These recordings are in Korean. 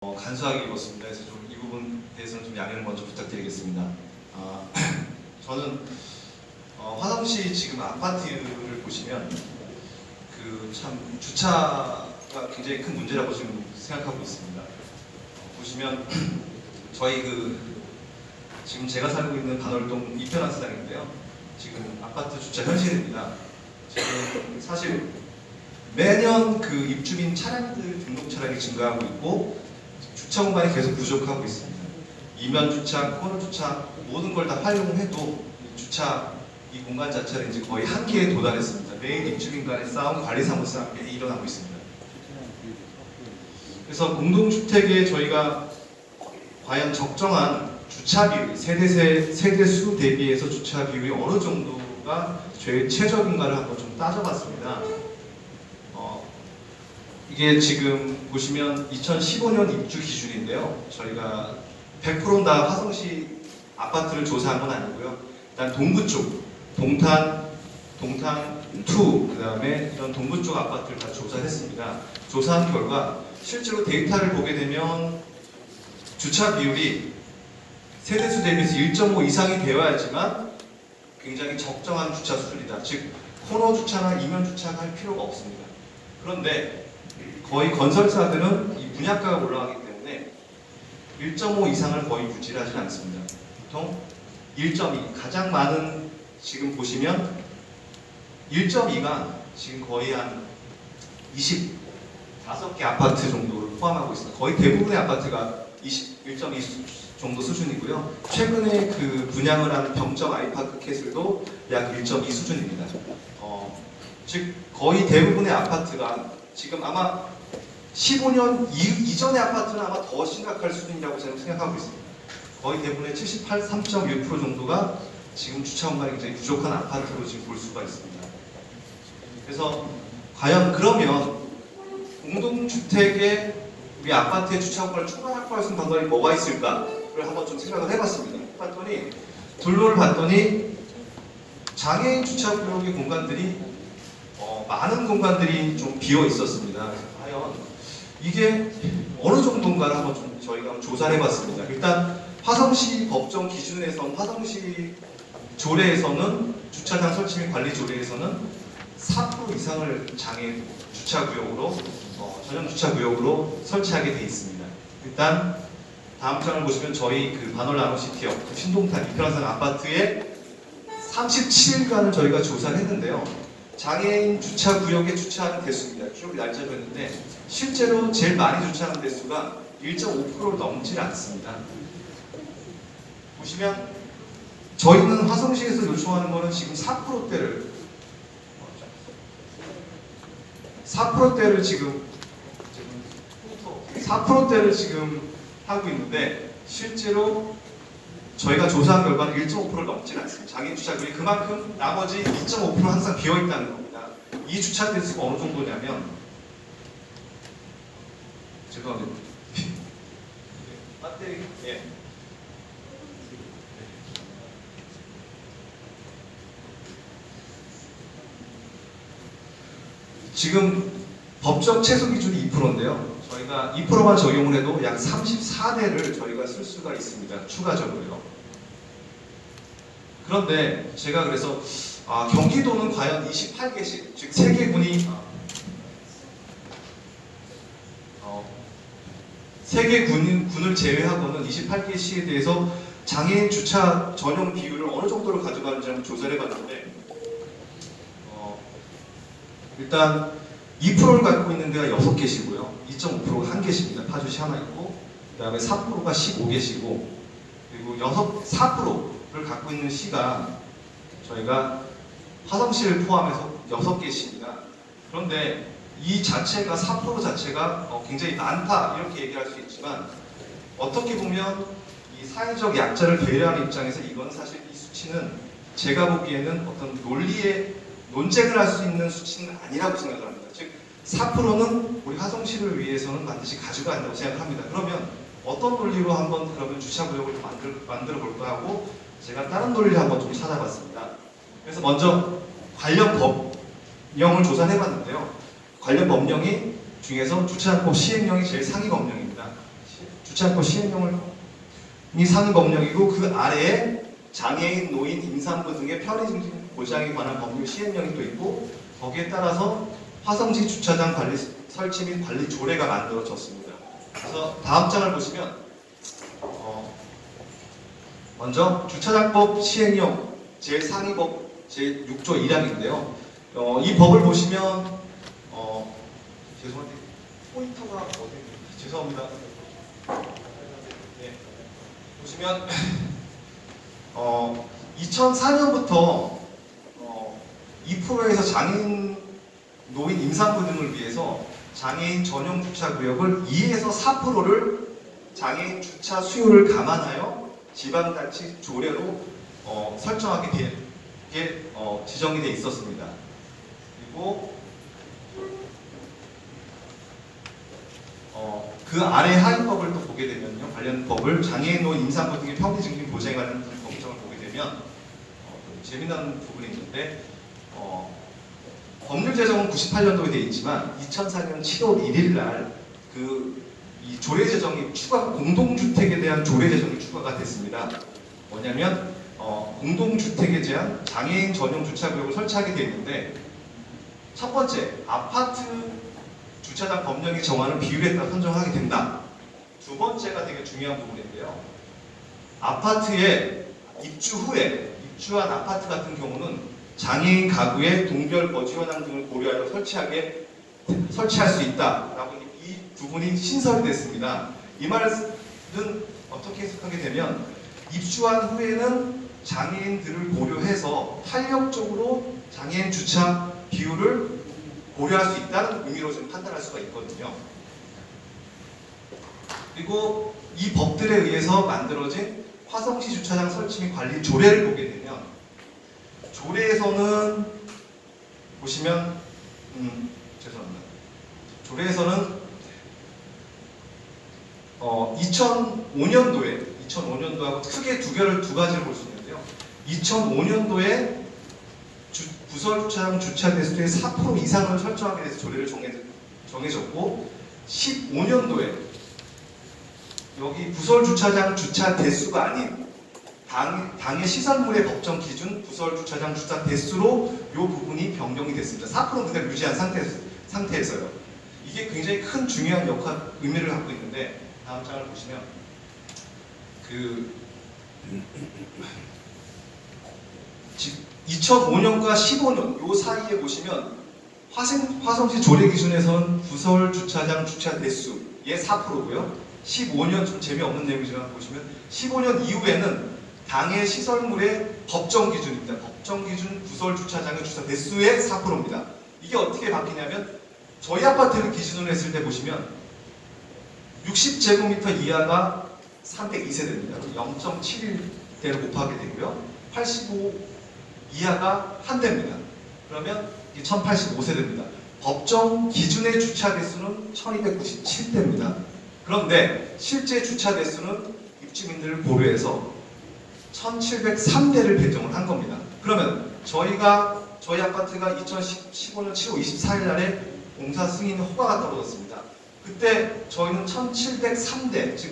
간소하게 입었습니다. 그래서 좀 이 부분에 대해서는 좀 양해를 먼저 부탁드리겠습니다. 저는 화성시 지금 아파트를 보시면 그 참 주차가 굉장히 큰 문제라고 지금 생각하고 있습니다. 보시면 저희 지금 제가 살고 있는 반월동 이편한스당인데요. 지금 아파트 주차 현실입니다. 지금 사실 매년 그 입주민 차량들 등록 차량이 증가하고 있고 주차 공간이 계속 부족하고 있습니다. 이면 주차, 코너 주차 모든 걸 다 활용해도 이 공간 자체는 이제 거의 한계에 도달했습니다. 매일 입주민 간의 싸움, 관리사무 싸움이 매일 일어나고 있습니다. 그래서 공동주택에 저희가 과연 적정한 주차 비율, 세대 수 대비해서 주차 비율이 어느 정도가 최적인가를 한번 좀 따져봤습니다. 이게 지금 보시면 2015년 입주 기준인데요. 저희가 100%는 다 화성시 아파트를 조사한 건 아니고요. 일단 동구 쪽, 동탄 2, 그 다음에 이런 동구 쪽 아파트를 다 조사했습니다. 조사한 결과 실제로 데이터를 보게 되면 주차 비율이 세대수 대비해서 1.5 이상이 되어야지만 굉장히 적정한 주차 수준이다. 즉 코너 주차나 이면 주차가 할 필요가 없습니다. 그런데 거의 건설사들은 이 분양가가 올라가기 때문에 1.5 이상을 거의 유지를 하진 않습니다. 보통 1.2, 가장 많은 지금 보시면 1.2가 지금 거의 한 25개 아파트 정도를 포함하고 있습니다. 거의 대부분의 아파트가 1.2 정도 수준이고요. 최근에 그 분양을 한 병적 아이파크 캐슬도 약 1.2 수준입니다. 즉 거의 대부분의 아파트가 지금 아마 15년 이전의 아파트는 아마 더 심각할 수준이라고 저는 생각하고 있습니다. 거의 대부분의 73.6% 정도가 지금 주차 공간이 굉장히 부족한 아파트로 지금 볼 수가 있습니다. 그래서 과연 그러면 공동주택에 우리 아파트의 주차 공간을 충분히 확보할 수 있는 방법이 뭐가 있을까를 한번 좀 생각을 해봤습니다. 둘러를 봤더니 장애인 주차 구역의 공간들이 많은 공간들이 좀 비어 있었습니다. 과연 이게 어느 정도인가를 한번 좀 저희가 조사를 해봤습니다. 일단 화성시 법정 기준에서는 화성시 조례에서는 주차장 설치 및 관리 조례에서는 4% 이상을 장애인 주차구역으로 전용 주차구역으로 설치하게 되어 있습니다. 일단 다음 장을 보시면 저희 그 반월 나노시티역 신동탄 이편한산 아파트의 37일간을 저희가 조사를 했는데요. 장애인 주차구역에 주차하는 대수입니다. 기록이 날짜로 했는데 실제로 제일 많이 주차하는 대수가 1.5%를 넘지 않습니다. 보시면 저희는 화성시에서 요청하는 거는 지금 4%대를 지금 하고 있는데 실제로 저희가 조사한 결과는 1.5%를 넘지는 않습니다. 장애인 주차구역이 그만큼 나머지 2.5% 항상 비어있다는 겁니다. 이 주차 대수가 어느 정도냐면 죄송합니다. 배터리 지금 법적 최소 기준이 2%인데요. 저희가 2%만 적용을 해도 약 34대를 저희가 쓸 수가 있습니다. 추가적으로요. 그런데 제가 그래서 경기도는 과연 28개시, 즉 3개 군이 3개 군을 제외하고는 28개 시에 대해서 장애인 주차 전용 비율을 어느 정도로 가져가는지 한번 조사를 해봤는데 일단 2%를 갖고 있는 데가 6개시고요. 2.5%가 1개십니다. 파주시 하나 있고 그 다음에 4%가 15개시고 그리고 4%를 갖고 있는 시가 저희가 화성시를 포함해서 6개시입니다. 그런데 이 자체가 4% 자체가 굉장히 많다 이렇게 얘기할 수 있지만 어떻게 보면 이 사회적 약자를 배려하는 입장에서 이건 사실 이 수치는 제가 보기에는 어떤 논쟁을 할 수 있는 수치는 아니라고 생각을 합니다. 즉 4%는 우리 화성시를 위해서는 반드시 가져가야 한다고 생각합니다. 그러면 어떤 논리로 한번 그러면 주차구역을 만들어 볼까 하고 제가 다른 논리를 한번 좀 찾아봤습니다. 그래서 먼저 관련 법령을 조사를 해봤는데요. 관련 법령이 중에서 주차장법 시행령이 제일 상위 법령입니다. 주차권 시행령이 상위 법령이고 그 아래에 장애인, 노인, 임산부 등의 편의 증진 보장에 관한 법률 시행령이 또 있고 거기에 따라서 화성시 주차장 관리 설치 및 관리 조례가 만들어졌습니다. 그래서 다음 장을 보시면 먼저 주차장법 시행령 제 상위법 제6조 1항인데요. 이 법을 보시면 죄송한데 포인터가 어디 죄송합니다. 네, 보시면 2004년부터 2%에서 장애인, 노인, 임산부 등을 위해서 장애인 전용 주차 구역을 2에서 4%를 장애인 주차 수요를 감안하여 지방자치 조례로 설정하게 지정이 돼 있었습니다. 그리고 그 아래 하위법을 또 보게 되면요, 관련 법을 장애인, 노인, 임산부 등의 편의 증진 보장에 관한 법정을 보게 되면 재미난 부분이 있는데 법률 제정은 98년도에 되어 있지만 2004년 7월 1일 날 이 조례 제정이 공동주택에 대한 조례 제정이 추가가 됐습니다. 뭐냐면 공동주택에 대한 장애인 전용 주차구역을 설치하게 되어 있는데 첫 번째, 아파트 주차장 법령이 정하는 비율에 따라 선정하게 된다. 두 번째가 되게 중요한 부분인데요. 아파트에 입주한 아파트 같은 경우는 장애인 가구의 동별 거주 현황 등을 고려하여 설치할 수 있다라고 이 부분이 신설이 됐습니다. 이 말은 어떻게 해석하게 되면 입주한 후에는 장애인들을 고려해서 탄력적으로 장애인 주차 비율을 고려할 수 있다는 의미로 좀 판단할 수가 있거든요. 그리고 이 법들에 의해서 만들어진 화성시 주차장 설치 및 관리 조례를 보게 되면 조례에서는 보시면 죄송합니다. 조례에서는 2005년도하고 크게 두 가지를 볼 수 있는데요. 2005년도에 부설 주차장 주차 대수의 4% 이상을 설정하게 돼서 조례를 정해졌고 15년도에 여기 부설 주차장 주차 대수가 아닌 당의 시설물의 법정 기준 부설 주차장 주차 대수로 이 부분이 변경이 됐습니다. 4%는 그대로 유지한 상태에서요. 이게 굉장히 큰 중요한 의미를 갖고 있는데 다음 장을 보시면 2005년과 15년 요 사이에 보시면 화성시 조례 기준에서는 부설 주차장 주차 대수의 4%고요. 15년 좀 재미없는 내용이지만 보시면 15년 이후에는 당의 시설물의 법정 기준입니다. 법정 기준 부설 주차장의 주차 대수의 4%입니다. 이게 어떻게 바뀌냐면 저희 아파트를 기준으로 했을 때 보시면 60제곱미터 이하가 302세대입니다. 0.71대를 곱하게 되고요. 85 이하가 한 대입니다. 그러면 이게 1085세대입니다. 법정 기준의 주차 대수는 1297대입니다. 그런데 실제 주차 대수는 입주민들을 고려해서 1703대를 배정을 한 겁니다. 그러면 저희 아파트가 2015년 7월 24일 날에 공사 승인 허가가 떨어졌습니다. 그때 저희는 1703대, 즉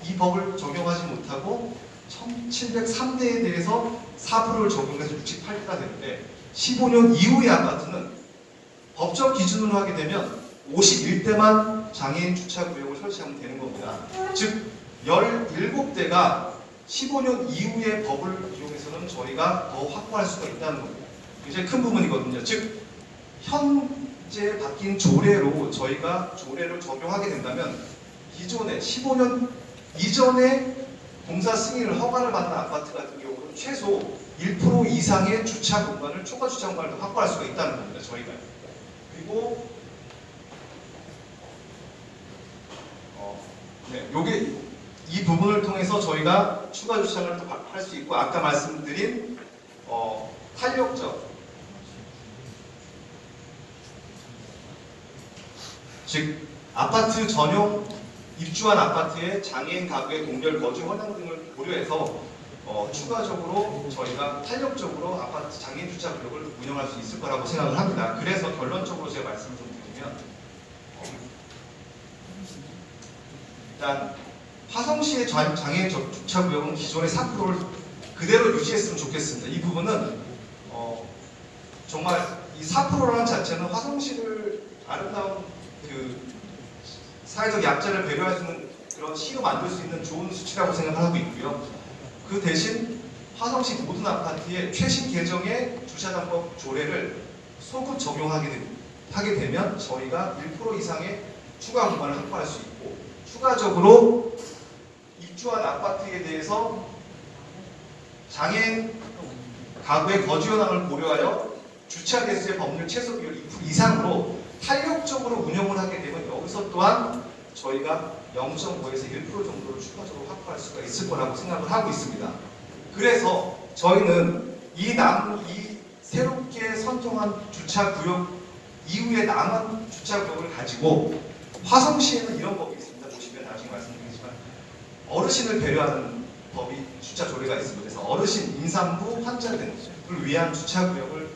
이 법을 적용하지 못하고 1703대에 대해서 4%를 적용해서 68대가 되는데 15년 이후의 아파트는 법적 기준으로 하게 되면 51대만 장애인 주차구역을 설치하면 되는 겁니다. 즉 17대가 15년 이후의 법을 이용해서는 저희가 더 확보할 수가 있다는 겁니다. 굉장히 큰 부분이거든요. 즉 현재 바뀐 조례로 저희가 조례를 적용하게 된다면 기존에 15년 이전에 공사 승인을 허가를 받는 아파트 같은 경우는 최소 1% 이상의 주차 공간을 초과 주차 공간을 확보할 수가 있다는 겁니다. 저희가. 그리고 이 부분을 통해서 저희가 추가 주차를 또 할 수 있고 아까 말씀드린 탄력적 즉 아파트 전용 입주한 아파트의 장애인 가구의 동별 거주 현황 등을 고려해서 추가적으로 저희가 탄력적으로 아파트 장애인 주차 구역을 운영할 수 있을 거라고 생각을 합니다. 그래서 결론적으로 제가 말씀을 좀 드리면 일단 화성시의 장애인 주차구역은 기존의 4%를 그대로 유지했으면 좋겠습니다. 이 부분은 정말 이 4%라는 자체는 화성시를 아름다운 그 사회적 약자를 배려할 수 있는 그런 시로 만들 수 있는 좋은 수치라고 생각을 하고 있고요. 그 대신 화성시 모든 아파트에 최신 개정의 주차장법 조례를 소급 적용하게 되면 저희가 1% 이상의 추가 공간을 확보할 수 있고, 추가적으로 입주한 아파트에 대해서 장애인 가구의 거주 현황을 고려하여 주차 개수의 법률 최소 비율 2% 이상으로 탄력적으로 운영을 하게 되면 여기서 또한 저희가 0.5에서 1% 정도를 추가적으로 확보할 수가 있을 거라고 생각을 하고 있습니다. 그래서 저희는 이 새롭게 선정한 주차구역 이후에 남은 주차구역을 가지고 화성시에는 이런 법이 있습니다. 보시면 나중에 말씀드리겠지만 어르신을 배려하는 법이 주차 조례가 있습니다. 그래서 어르신, 임산부, 환자 등을 위한 주차구역을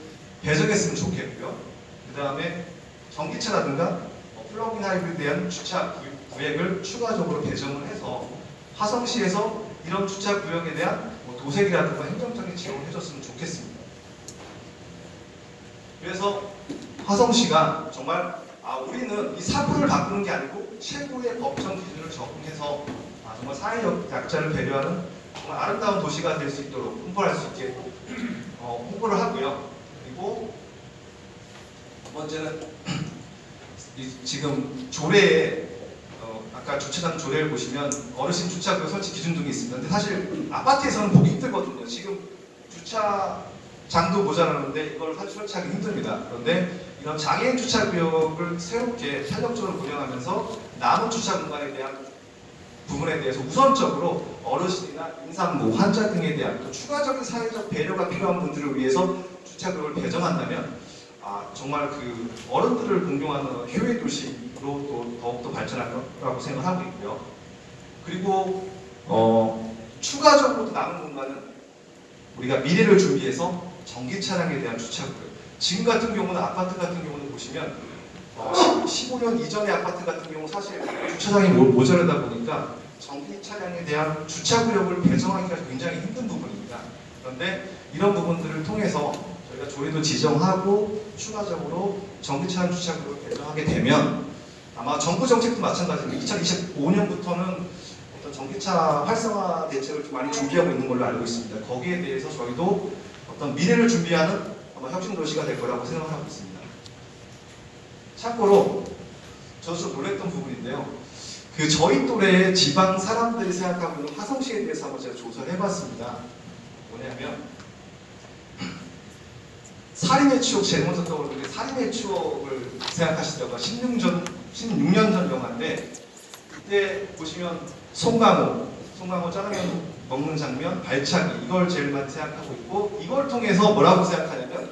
배정했으면 좋겠고요. 그 다음에 전기차라든가 플러그인 하이브리드에 대한 주차 구역을 추가적으로 배정을 해서 화성시에서 이런 주차 구역에 대한 도색이라든가 행정적인 지원을 해줬으면 좋겠습니다. 그래서 화성시가 정말 우리는 이 4%를 바꾸는 게 아니고 최고의 법정 기준을 적용해서 정말 사회적 약자를 배려하는 정말 아름다운 도시가 될 수 있도록 홍보할 수 있게 홍보를 하고요. 그리고 두 번째는 지금 조례에 아까 주차장 조례를 보시면 어르신 주차구역 설치 기준 등이 있습니다. 근데 사실 아파트에서는 보기 힘들거든요. 지금 주차장도 모자라는데 이걸 설치하기 힘듭니다. 그런데 이런 장애인 주차구역을 새롭게 탄력적으로 운영하면서 남은 주차 공간에 대한 부분에 대해서 우선적으로 어르신이나 임산부, 환자 등에 대한 또 추가적인 사회적 배려가 필요한 분들을 위해서 주차구역을 배정한다면 정말 그 어른들을 공경하는 효의 도시로 또 더욱더 발전할 거라고 생각하고 있고요. 그리고 추가적으로 남은 공간은 우리가 미래를 준비해서 전기 차량에 대한 주차구역. 지금 같은 경우는 아파트 같은 경우는 보시면 15년 이전의 아파트 같은 경우 사실 주차장이 모자라다 보니까 전기 차량에 대한 주차구역을 배정하기가 굉장히 힘든 부분입니다. 그런데 이런 부분들을 통해서 저희가 조례도 지정하고 추가적으로 전기 차량 주차구역을 배정하게 되면 아마 정부 정책도 마찬가지로 2025년부터는 어떤 전기차 활성화 대책을 좀 많이 준비하고 있는 걸로 알고 있습니다. 거기에 대해서 저희도 어떤 미래를 준비하는 혁신 도시가 될 거라고 생각하고 있습니다. 참고로 저도 좀 놀랬던 부분인데요. 저희 또래의 지방 사람들이 생각하고 있는 화성시에 대해서 한번 제가 조사를 해봤습니다. 뭐냐면 살인의 추억, 제일 먼저 떠오르는 게 살인의 추억을 생각하시다가 16년 전 영화인데 그때 보시면 송강호 짜장면 먹는 장면, 발차기 이걸 제일 많이 생각하고 있고 이걸 통해서 뭐라고 생각하냐면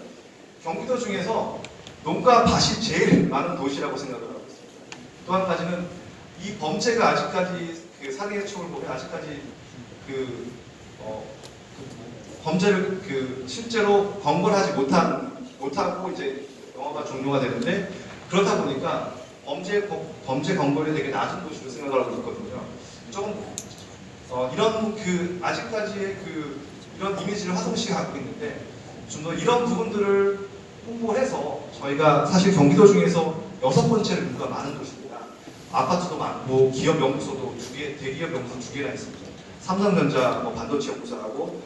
경기도 중에서 농가 밭이 제일 많은 도시라고 생각을 하고 있습니다. 또 한 가지는 이 범죄가 아직까지 살인의 추억을 보면 아직까지 범죄를 실제로 검거하지 못하고 이제 영화가 종료가 되는데 그렇다 보니까 범죄 검거율이 되게 낮은 도시로 생각을 하고 있거든요. 조금 이런 아직까지의 이런 이미지를 화성시가 갖고 있는데 좀 더 이런 부분들을 홍보해서 저희가 사실 경기도 중에서 6번째로 인구가 많은 도시입니다. 아파트도 많고 기업 연구소도 대기업 연구소 2개나 있습니다. 삼성전자 반도체 연구소라고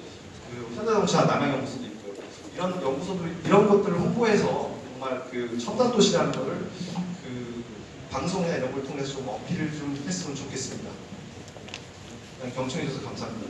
현대자동차 남양 연구소도 있고요. 이런 연구소들 이런 것들을 홍보해서 정말 첨단 도시라는 거를 방송이나 이런 걸 통해서 좀 어필을 좀 했으면 좋겠습니다. 경청해 주셔서 감사합니다.